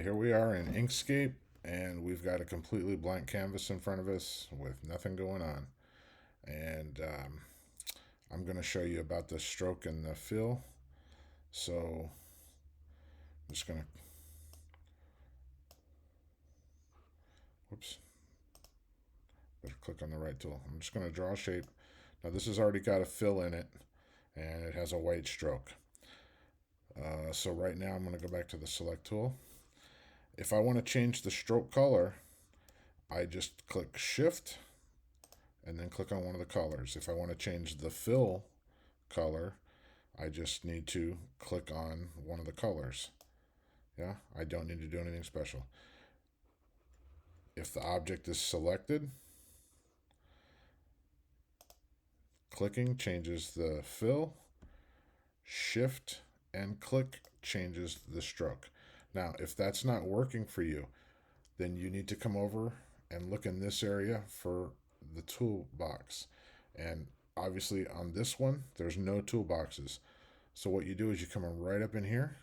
Here we are in Inkscape, and we've got a completely blank canvas in front of us with nothing going on. And I'm going to show you about the stroke and the fill. So I'm just going to, whoops, better click on the right tool. I'm just going to draw a shape. Now this has already got a fill in it, and it has a white stroke. So right now I'm going to go back to the select tool. If I want to change the stroke color, I just click shift and then click on one of the colors. If I want to change the fill color, I just need to click on one of the colors. Yeah, I don't need to do anything special. If the object is selected, clicking changes the fill, shift and click changes the stroke. Now, if that's not working for you, then you need to come over and look in this area for the toolbox. And obviously on this one, there's no toolboxes. So what you do is you come right up in here.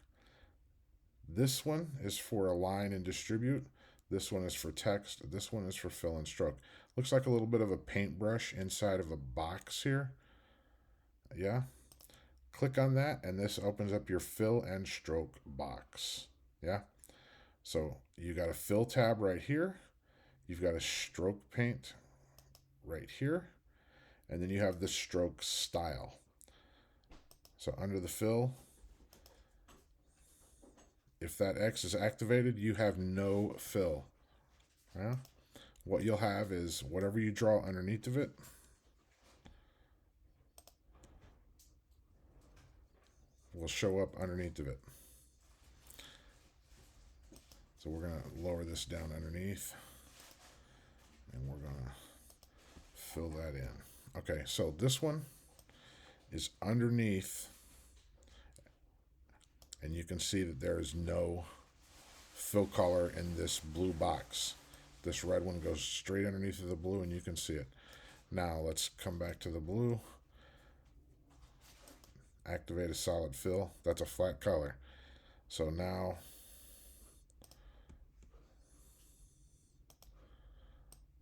This one is for align and distribute. This one is for text. This one is for fill and stroke. Looks like a little bit of a paintbrush inside of a box here. Yeah. Click on that and this opens up your fill and stroke box. Yeah. So you got a fill tab right here. You've got a stroke paint right here. And then you have the stroke style. So under the fill, if that X is activated, you have no fill. Yeah? What you'll have is whatever you draw underneath of it will show up underneath of it. So we're going to lower this down underneath and we're going to fill that in. Okay, so this one is underneath and you can see that there is no fill color in this blue box. This red one goes straight underneath of the blue and you can see it. Now let's come back to the blue. Activate a solid fill. That's a flat color. So now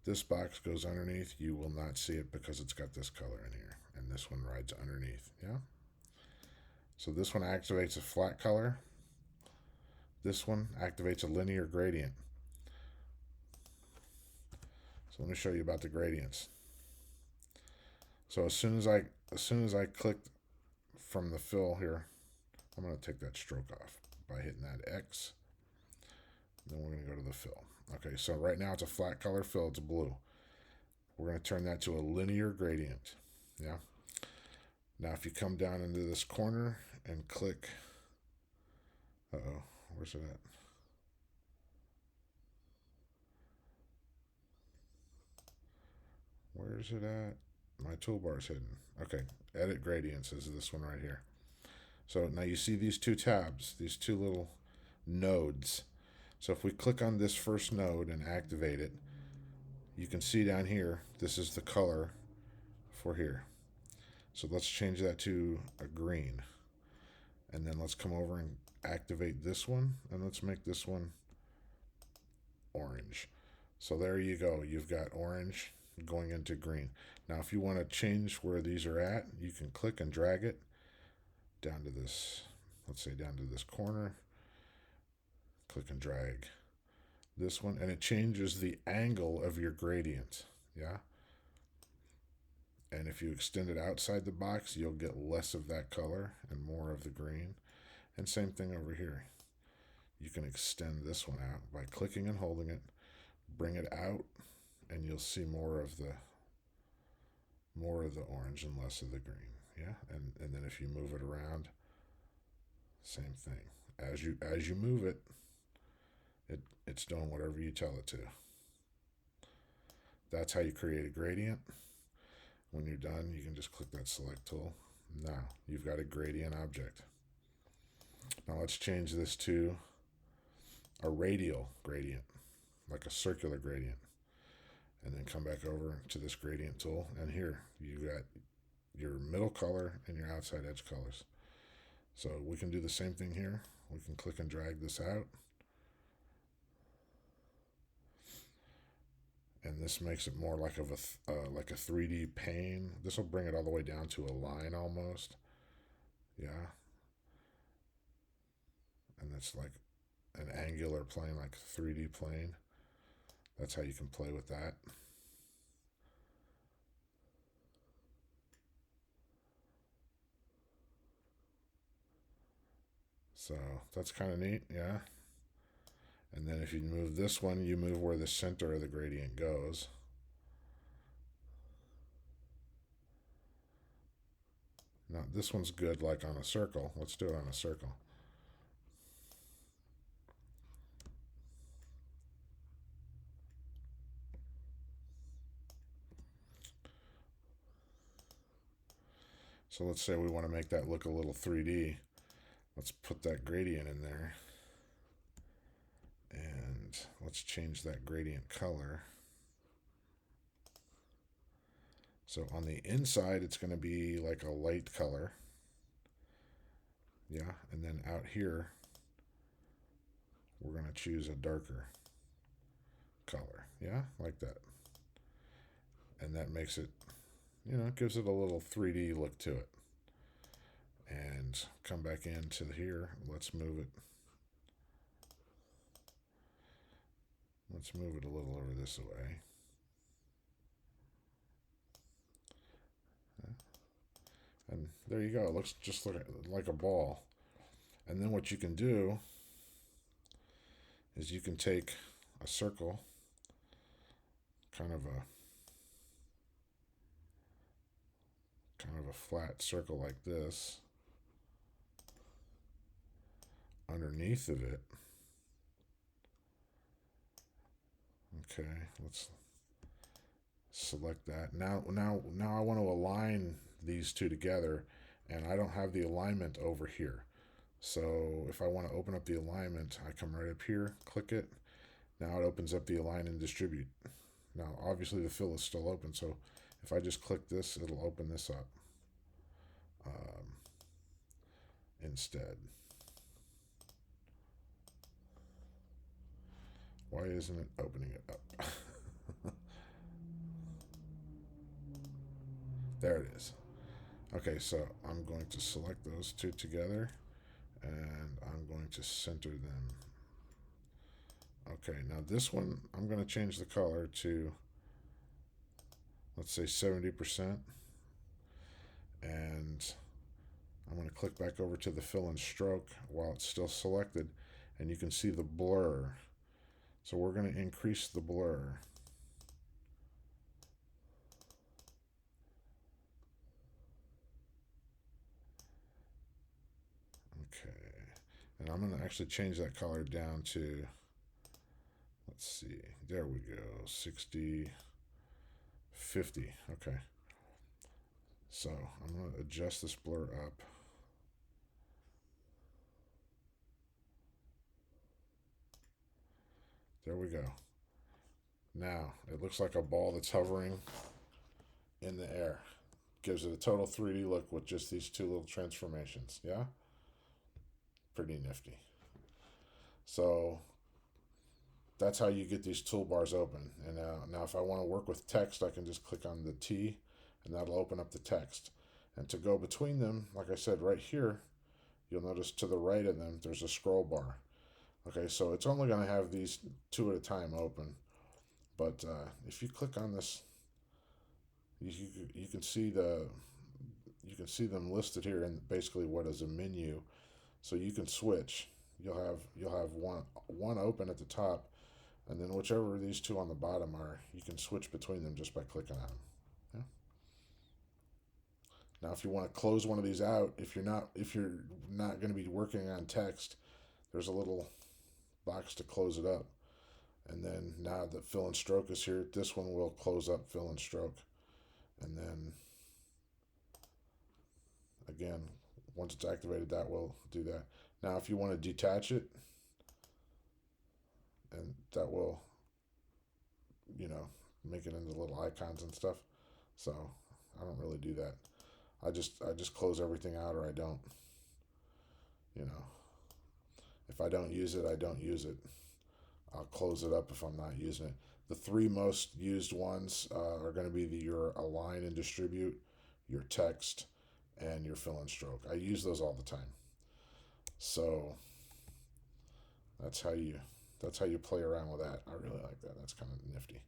this box goes underneath. You will not see it because it's got this color in here. And this one rides underneath. Yeah? So this one activates a flat color. This one activates a linear gradient. So let me show you about the gradients. So as soon as I clicked from the fill here, I'm going to take that stroke off by hitting that X. Then we're going to go to the fill. Okay, so right now it's a flat color fill, it's blue. We're going to turn that to a linear gradient. Yeah. Now if you come down into this corner and click, where's it at? Where's it at? My toolbar's hidden. Okay, edit gradients is this one right here. So now you see these two tabs, these two little nodes. So if we click on this first node and activate it, you can see down here, this is the color for here. So let's change that to a green. And then let's come over and activate this one, and let's make this one orange. So there you go. You've got orange going into green. Now if you want to change where these are at, you can click and drag it down to this, let's say down to this corner. Click and drag this one, and it changes the angle of your gradient. Yeah. And if you extend it outside the box, you'll get less of that color and more of the green. And same thing over here. You can extend this one out by clicking and holding it, bring it out, and you'll see more of the orange and less of the green. Yeah. And then if you move it around, same thing. As you move it, it's doing whatever you tell it to. That's how you create a gradient. When you're done, you can just click that select tool. Now you've got a gradient object. Now let's change this to a radial gradient, like a circular gradient. And then come back over to this gradient tool. And here you got your middle color and your outside edge colors. So we can do the same thing here. We can click and drag this out. this makes it more like like a 3D pane. This will bring it all the way down to a line almost. Yeah, and it's like an angular plane, like 3D plane. That's how you can play with that. So that's kind of neat, yeah. And then if you move this one, you move where the center of the gradient goes. Now this one's good like on a circle. Let's do it on a circle. So let's say we want to make that look a little 3D. Let's put that gradient in there. And let's change that gradient color. So on the inside, it's going to be like a light color. Yeah, and then out here, we're going to choose a darker color. Yeah, like that. And that makes it, gives it a little 3D look to it. And come back into here. Let's move it. Let's move it a little over this way. And there you go. It looks just like a ball. And then what you can do is you can take a circle, kind of a flat circle like this, underneath of it. Okay, let's select that. Now I want to align these two together, and I don't have the alignment over here. So if I want to open up the alignment, I come right up here, click it. Now it opens up the align and distribute. Now obviously the fill is still open, so if I just click this, it'll open this up instead. Why isn't it opening it up? There it is. Okay, so I'm going to select those two together, and I'm going to center them. Okay, now this one, I'm going to change the color to, let's say 70%. And I'm going to click back over to the fill and stroke while it's still selected, and you can see the blur. So we're going to increase the blur. Okay, and I'm going to actually change that color down to, let's see, there we go, 60, 50. Okay, so I'm going to adjust this blur up. There we go. Now it looks like a ball that's hovering in the air. Gives it a total 3D look with just these two little transformations. Yeah? Pretty nifty. So that's how you get these toolbars open. And now if I want to work with text, I can just click on the T, and that'll open up the text. And to go between them, like I said, right here, you'll notice to the right of them, there's a scroll bar. Okay, so it's only going to have these two at a time open. But if you click on this, you can see them listed here in basically what is a menu. So you can switch. You'll have one open at the top, and then whichever these two on the bottom are, you can switch between them just by clicking on them. Yeah. Now, if you want to close one of these out, if you're not going to be working on text, there's a little box to close it up. And then now that fill and stroke is here, this one will close up fill and stroke. And then again, once it's activated, that will do that. Now, if you want to detach it, and that will, make it into little icons and stuff. So I don't really do that. I just close everything out, or I don't. You know, if I don't use it, I don't use it. I'll close it up if I'm not using it. The three most used ones are going to be your align and distribute, your text, and your fill and stroke. I use those all the time. So that's how you that's how you play around with that. I really like that. That's kind of nifty.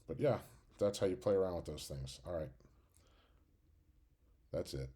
But yeah, that's how you play around with those things. All right, that's it.